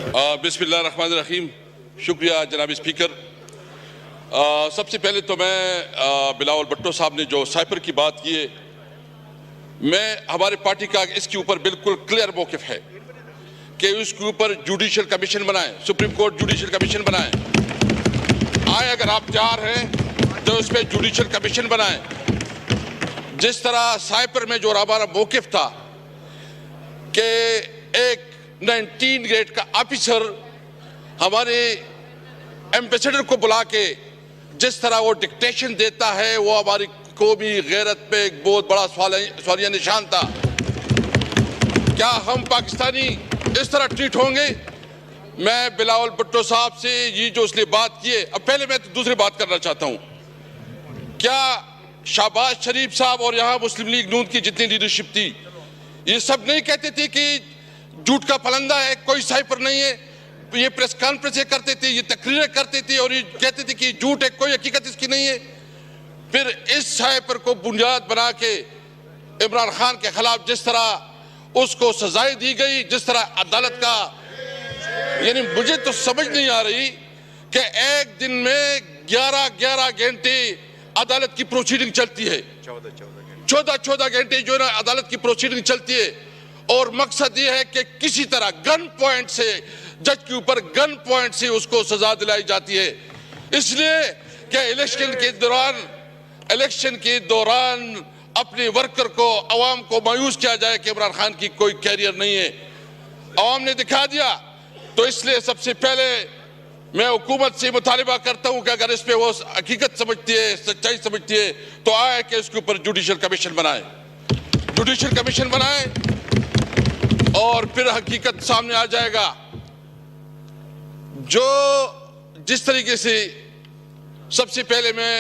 बिस्मिल्लाहिर्रहमानिर्रहीम। शुक्रिया जनाब स्पीकर। सबसे पहले तो मैं बिलावल भुट्टो साहब ने जो साइपर की बात की है, मैं हमारे पार्टी का इसके ऊपर बिल्कुल क्लियर मौक़िफ़ है कि उसके ऊपर जुडिशल कमीशन बनाएं, सुप्रीम कोर्ट जुडिशल कमीशन बनाएं। आए अगर आप तैयार हैं तो उस पर जुडिशल कमीशन बनाएं। जिस तरह साइपर में जो हमारा मौक़िफ़ था कि एक 19 ग्रेड का ऑफिसर हमारे एम्बेसडर को बुला के जिस तरह वो डिक्टेशन देता है, वो हमारी कौमी गैरत पे एक बहुत बड़ा सवालिया निशान था। क्या हम पाकिस्तानी इस तरह ट्रीट होंगे? मैं बिलावल भुट्टो साहब से ये जो उसने बात की है, अब पहले मैं तो दूसरी बात करना चाहता हूँ। क्या शहबाज शरीफ साहब और यहाँ मुस्लिम लीग नून की जितनी लीडरशिप थी, ये सब नहीं कहते थे कि झूठ का फलंदा है, कोई साइपर नहीं है? ये प्रेस कॉन्फ्रेंस करते थे, ये तकरीरें करते थे और ये कहते थे कि झूठ है, कोई हकीकत इसकी नहीं है। फिर इस साइपर को बुनियाद बना के इमरान खान के खिलाफ जिस तरह उसको सजाएं दी गई, जिस तरह अदालत का, यानी मुझे तो समझ नहीं आ रही कि एक दिन में 11 घंटे अदालत की प्रोसीडिंग चलती है, 14 घंटे जो है ना अदालत की प्रोसीडिंग चलती है, और मकसद ये है कि किसी तरह गन पॉइंट से जज के ऊपर गन पॉइंट से उसको सजा दिलाई जाती है। इसलिए कि इलेक्शन के दौरान अपने वर्कर को, अवाम को मायूस किया जाए कि इमरान खान की कोई कैरियर नहीं है। अवाम ने दिखा दिया। तो इसलिए सबसे पहले मैं हुकूमत से मुतालिबा करता हूं कि अगर इस पे वो हकीकत समझती है, सच्चाई समझती है, तो आए कि इसके ऊपर जुडिशल कमीशन बनाए, जुडिशल कमीशन बनाए और फिर हकीकत सामने आ जाएगा। जो जिस तरीके से सबसे पहले मैं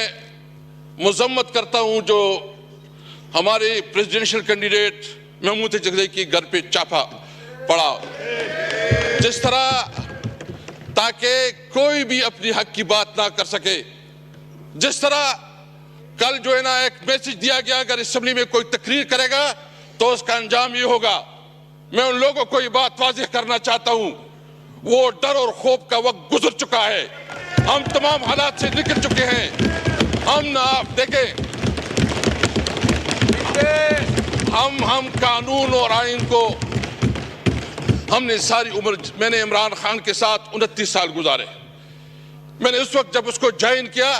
मुजम्मत करता हूं जो हमारे प्रेसिडेंशियल कैंडिडेट महमूद जगदई के घर पे छापा पड़ा, जिस तरह ताकि कोई भी अपनी हक की बात ना कर सके। जिस तरह कल जो है ना एक मैसेज दिया गया, अगर असेंबली में कोई तकरीर करेगा तो उसका अंजाम ये होगा। मैं उन लोगों को ये बात वाज़ेह करना चाहता हूं, वो डर और खौफ का वक्त गुजर चुका है। हम तमाम हालात से निकल चुके हैं। हम ना आप देखें, हम कानून और आइन को, हमने सारी उम्र, मैंने इमरान खान के साथ 29 साल गुजारे। मैंने उस वक्त जब उसको ज्वाइन किया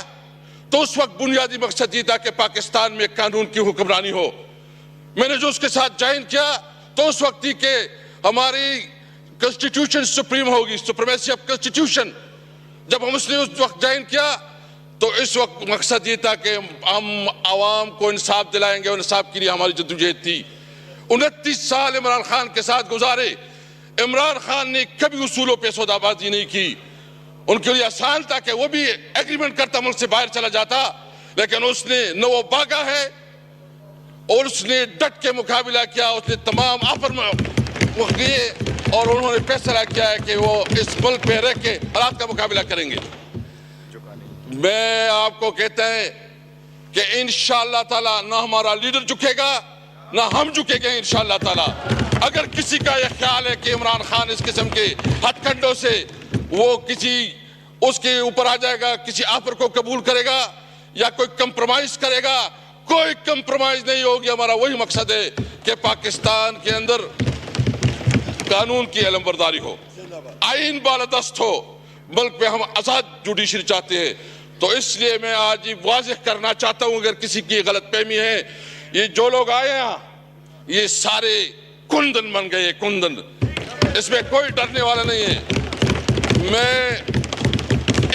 तो उस वक्त बुनियादी मकसद ये था कि पाकिस्तान में कानून की हुक्मरानी हो। मैंने जो उसके साथ ज्वाइन किया तो उस वक्त ही के हमारी कॉन्स्टिट्यूशन सुप्रीम होगी, सुप्रीमेसी ऑफ कॉन्स्टिट्यूशन। जब हम उसने उस वक्त ज्वाइन किया तो इस वक्त मकसद ये था कि हम आवाम को इंसाफ दिलाएंगे और इंसाफ के लिए हमारी जद्दोजहद थी। 29 साल इमरान खान के साथ गुजारे। इमरान खान ने कभी उसूलों पे सौदाबाजी नहीं की। उनके लिए आसान था कि वो भी एग्रीमेंट करता, मुल्क से बाहर चला जाता, लेकिन उसने न वो भागा है और उसने डट के मुकाबला किया। उसने तमाम ऑफर वो किए और उन्होंने फैसला किया है कि वो इस मुल्क में रह के हालात का मुकाबला करेंगे। मैं आपको कहते हैं कि इंशाअल्लाह ताला ना हमारा लीडर झुकेगा ना हम झुकेंगे इंशाअल्लाह ताला। अगर किसी का यह ख्याल है कि इमरान खान इस किस्म के हथकंडों से वो किसी उसके ऊपर आ जाएगा, किसी ऑफर को कबूल करेगा या कोई कंप्रोमाइज करेगा, कोई कंप्रोमाइज नहीं होगी। हमारा वही मकसद है कि पाकिस्तान के अंदर कानून की अलमबरदारी हो, आइन बालादस्त हो, मुल्क में हम आजाद जुडिशरी चाहते हैं। तो इसलिए मैं आज ये वाज़ेह करना चाहता हूं, अगर किसी की गलतफहमी है, ये जो लोग आए हैं ये सारे कुंदन बन गए, कुंदन, इसमें कोई डरने वाला नहीं है। मैं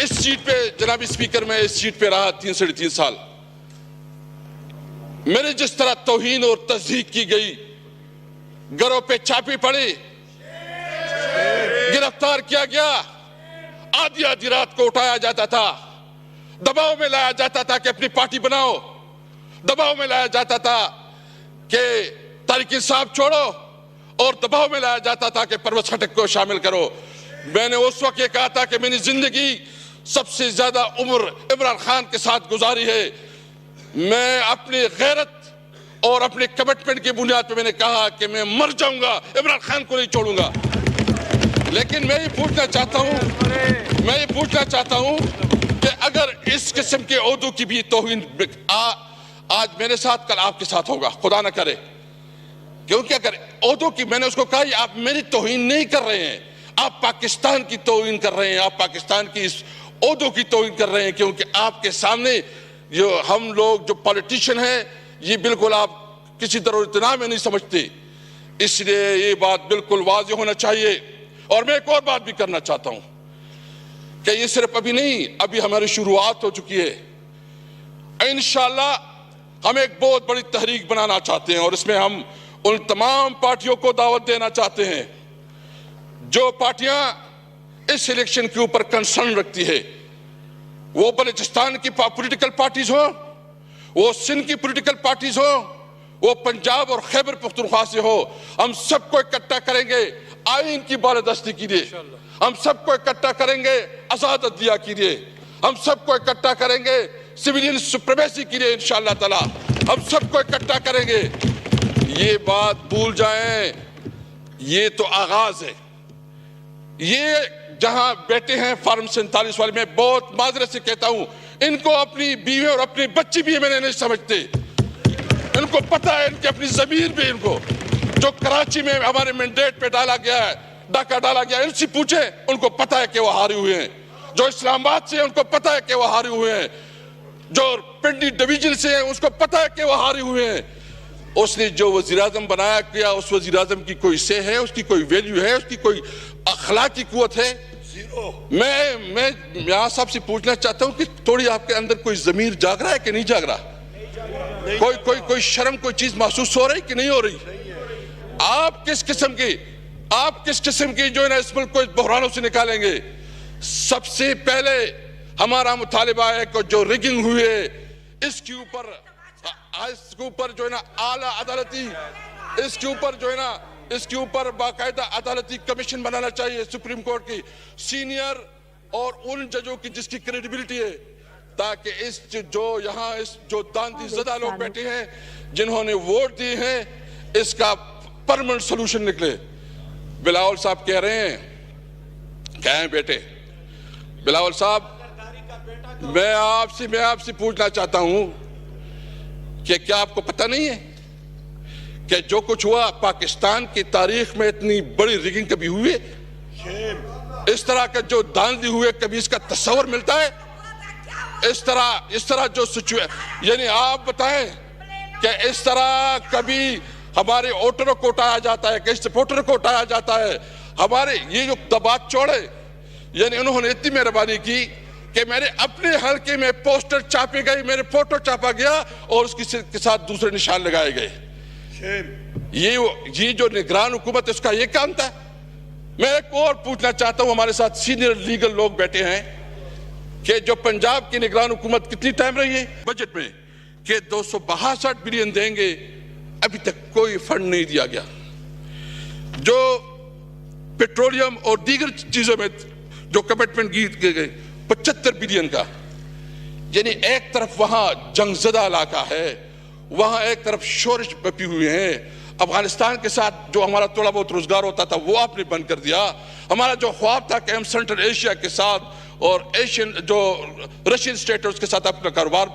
इस सीट पे, जनाब स्पीकर, मैं इस सीट पे रहा 3 साढ़े 3 साल। मेरे जिस तरह तौहीन और तज़हीक की गई, घरों पे छापे पड़े, गिरफ्तार किया गया, आधी आधी रात को उठाया जाता था, दबाव में लाया जाता था कि अपनी पार्टी बनाओ, दबाव में लाया जाता था कि तारिक इंसाफ छोड़ो, और दबाव में लाया जाता था कि परवेज खटक को शामिल करो। मैंने उस वक्त ये कहा था कि मैंने जिंदगी सबसे ज्यादा उम्र इमरान खान के साथ गुजारी है। मैं अपनी गैरत और अपने कमिटमेंट की बुनियाद पर मैंने कहा कि मैं मर जाऊंगा, इमरान खान को नहीं छोड़ूंगा। लेकिन मैं ये पूछना चाहता हूं कि अगर इस किस्म के ओहदों की भी तौहीन आज मेरे साथ कल आपके साथ होगा, खुदा ना करे, क्योंकि अगर ओहदों की, मैंने उसको कहा आप मेरी तौहीन नहीं कर रहे हैं, आप पाकिस्तान की तौहीन कर रहे हैं, आप पाकिस्तान की इस ओहदों की तौहीन कर रहे हैं, क्योंकि आपके सामने जो हम लोग जो पॉलिटिशियन हैं ये बिल्कुल आप किसी तरह इतना में नहीं समझते, इसलिए ये बात बिल्कुल वाज़ेह होना चाहिए। और मैं एक और बात भी करना चाहता हूं कि ये सिर्फ अभी नहीं, अभी हमारी शुरुआत हो चुकी है। इंशाअल्लाह हम एक बहुत बड़ी तहरीक बनाना चाहते हैं और इसमें हम उन तमाम पार्टियों को दावत देना चाहते हैं जो पार्टियां इस इलेक्शन के ऊपर कंसर्न रखती है, वो बलूचिस्तान की पॉलिटिकल पार्टीज हो, वो सिंध की पॉलिटिकल पार्टीज हो, वो पंजाब और खैबर पख्तूनख्वा से हो। हम सबको इकट्ठा करेंगे आईन की बालादस्ती के लिए, हम सबको इकट्ठा करेंगे आजाद अदलिया के लिए, हम सबको इकट्ठा करेंगे सिविलियन सुप्रीमेसी के लिए इंशाअल्लाह ताला, हम सबको इकट्ठा करेंगे। ये बात भूल जाएं, ये तो आगाज है। ये जहां बैठे हैं फार्म 47 वाले, मैं बहुत माजरत से कहता हूं, इनको अपनी बीवी और अपनी बच्ची भी मैंने नहीं समझते, इनको पता है, इनकी अपनी जमीन भी, इनको जो कराची में हमारे मैंडेट पे डाला गया है, डाका डाला गया है, इनसे पूछे, उनको पता है कि वो हारे हुए हैं। जो इस्लामाबाद से, उनको पता है कि वो हारे हुए हैं। जो पिंडी डिवीजन से है, उसको पता है कि वो हारे हुए हैं। उसने जो वज़ीर-ए-आज़म बनाया किया, उस वज़ीर-ए-आज़म की कोई से है, उसकी कोई वैल्यू है, उसकी कोई अखलाकी कुव्वत है? मैं यहाँ सबसे पूछना चाहता हूँ कि थोड़ी आपके अंदर कोई ज़मीर जाग रहा है कि नहीं जाग रहा? कोई शर्म, कोई चीज महसूस हो रही कि नहीं हो रही? आप किस किस्म की जो है ना इस मुल्क को इस बहरानों से निकालेंगे? सबसे पहले हमारा मुतालिबा है कि जो रिगिंग हुई है इसके ऊपर जो है ना आला अदालती, इसके ऊपर बाकायदा अदालती कमीशन बनाना चाहिए, सुप्रीम कोर्ट की सीनियर और उन जजों की जिसकी क्रेडिबिलिटी है, ताकि इस जो दांदी ज़दा लोग बैठे हैं जिन्होंने वोट दिए हैं, इसका परमानेंट सोल्यूशन निकले। बिलावल साहब कह रहे हैं, क्या है बेटे बिलावल साहब, मैं आपसे पूछना चाहता हूं कि क्या आपको पता नहीं है कि जो कुछ हुआ पाकिस्तान की तारीख में इतनी बड़ी रिगिंग कभी हुई है? इस तरह के जो दांदी हुए कभी इसका तस्वर मिलता है? इस तरह जो सिचुएशन, यानी आप बताएं कि इस तरह कभी हमारे वोटरों को उठाया जाता है, किस सपोर्टर को उठाया जाता है? हमारे ये जो दबात चौड़े, यानी उन्होंने इतनी मेहरबानी की कि मेरे अपने हल्के में पोस्टर छापे गए, मेरे फोटो छापा गया और उसके साथ दूसरे निशान लगाए गए। ये जो निगरान हुकूमत है उसका ये काम था। मैं एक और पूछना चाहता हूं, हमारे साथ सीनियर लीगल लोग बैठे हैं, कि जो पंजाब की निगरान हुकूमत कितनी टाइम रही है बजट में कि 262 बिलियन देंगे, अभी तक कोई फंड नहीं दिया गया। जो पेट्रोलियम और दीगर चीजों में जो कमिटमेंट किए गए 75 बिलियन का, यानी एक तरफ वहां जंगजदा इलाका है, वहां एक तरफ शोरश बपी हुए हैं। अफगानिस्तान के साथ जो हमारा थोड़ा बहुत रोजगार होता था वो आपने बंद कर दिया। हमारा जो ख्वाब था कि हम सेंट्रल एशिया के साथ और एशियन जो रशियन स्टेट्स के साथ अपना कारोबार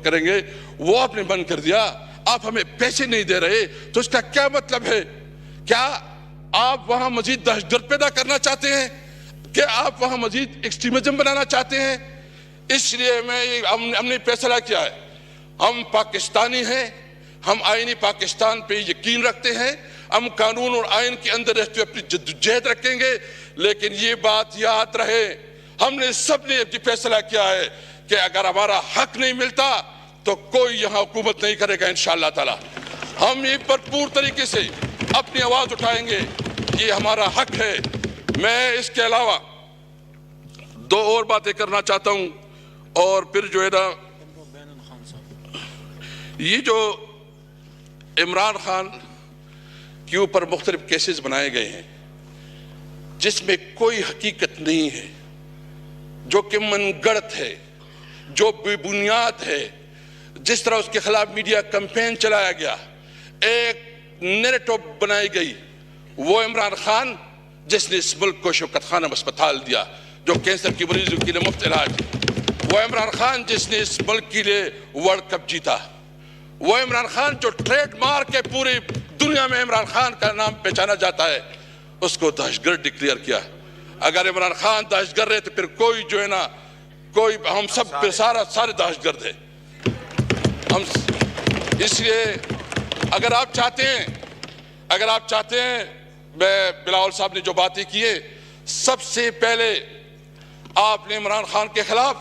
करेंगे वो आपने बंद कर दिया। आप हमें पैसे नहीं दे रहे, तो इसका क्या मतलब है? क्या आप वहां मजीद दहशतगर्द पैदा करना चाहते हैं? क्या आप वहां मजीद एक्सट्रीमिज्म बनाना चाहते हैं? इसलिए हमने फैसला किया है, हम पाकिस्तानी हैं, हम आईनी पाकिस्तान पे यकीन रखते हैं, हम कानून और आइन के अंदर रहते हुए अपनी जद्दोजहद रखेंगे। लेकिन ये बात याद रहे, हमने सबने ये फैसला किया है कि अगर हमारा हक नहीं मिलता तो कोई यहां हुकूमत नहीं करेगा इंशाअल्लाह ताला। हम ये भरपूर तरीके से अपनी आवाज उठाएंगे, ये हमारा हक है। मैं इसके अलावा दो और बातें करना चाहता हूं, और फिर जो है ना ये जो इमरान खान के ऊपर मुख्तलिफ केसेस बनाए गए हैं जिसमें कोई हकीकत नहीं है, जो कि मनगढ़ंत है, जो बेबुनियाद है, जिस तरह उसके खिलाफ मीडिया कैंपेन चलाया गया, एक नैरेटिव बनाई गई, वो इमरान खान जिसने इस मुल्क को शौकत खानम अस्पताल दिया जो कैंसर की मरीजों के लिए मुफ्त इलाज, वो इमरान खान जिसने इस मुल्क के लिए वर्ल्ड कप जीता, वो इमरान खान जो ट्रेडमार्क है पूरी दुनिया में इमरान खान का नाम पहचाना जाता है, उसको दहशतगर्द डिक्लेयर किया। अगर इमरान खान दहशतगर्द है तो फिर कोई जो है ना, कोई हम सब पे सारे दहशतगर्द है हम। इसलिए अगर आप चाहते हैं मैं बिलावल साहब ने जो बातें की है, सबसे पहले आपने इमरान खान के खिलाफ,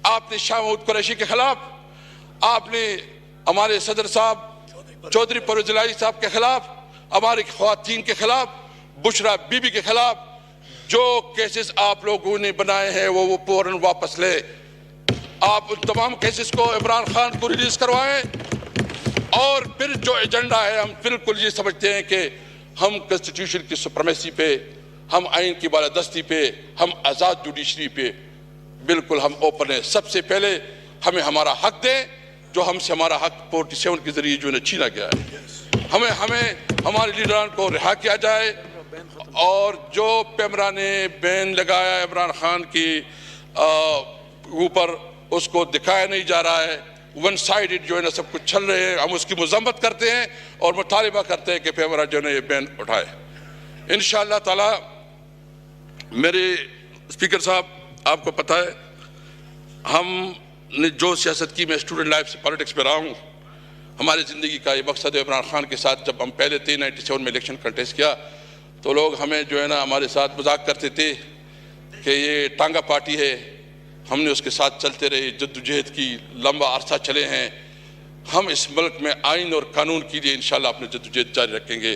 आपने शाह महमूद कुरैशी के खिलाफ, आपने हमारे सदर साहब चौधरी परवेज इलाही साहब के खिलाफ, हमारी ख्वातीन के खिलाफ, बुशरा बीबी के खिलाफ जो केसेस आप लोगों ने बनाए हैं वो फौरन वापस ले। आप उन तमाम केसेस को इमरान खान को रिलीज करवाएं और फिर जो एजेंडा है, हम बिल्कुल ये समझते हैं कि हम कॉन्स्टिट्यूशन की सुप्रीमेसी पे, हम आइन की बालादस्ती पे, हम आज़ाद जुडिशरी पे बिल्कुल हम ओपन है। सबसे पहले हमें हमारा हक दें जो हमसे हमारा हक 47 के जरिए जो है छीना गया है। हमें हमारे लीडरान को रिहा किया जाए और जो पैमरा ने बैन लगाया इमरान खान की ऊपर उसको दिखाया नहीं जा रहा है, वन साइडेड जो है ना सब कुछ चल रहे हैं, हम उसकी मजम्मत करते हैं और मुतालिबा करते हैं कि पैमरा जो है ये बैन उठाए। इंशाअल्लाह ताला। मेरे स्पीकर साहब, आपको पता है हमने जो सियासत की, मैं स्टूडेंट लाइफ से पॉलिटिक्स में रहा हूँ, हमारी ज़िंदगी का ये मकसद है। इमरान खान के साथ जब हम पहले थे 97 में इलेक्शन कंटेस्ट किया तो लोग हमें जो है ना हमारे साथ मजाक करते थे कि ये टांगा पार्टी है। हमने उसके साथ चलते रहे, जद्दोजहद की लंबा अरसा चले हैं। हम इस मुल्क में आइन और कानून के लिए इंशाल्लाह अपनी जद्दोजहद जारी रखेंगे।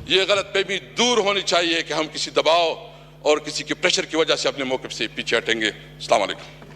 ये गलतफहमी दूर होनी चाहिए कि हम किसी दबाव और किसी के प्रेशर की वजह से अपने मौक़िफ़ से पीछे हटेंगे। अस्सलाम वालेकुम।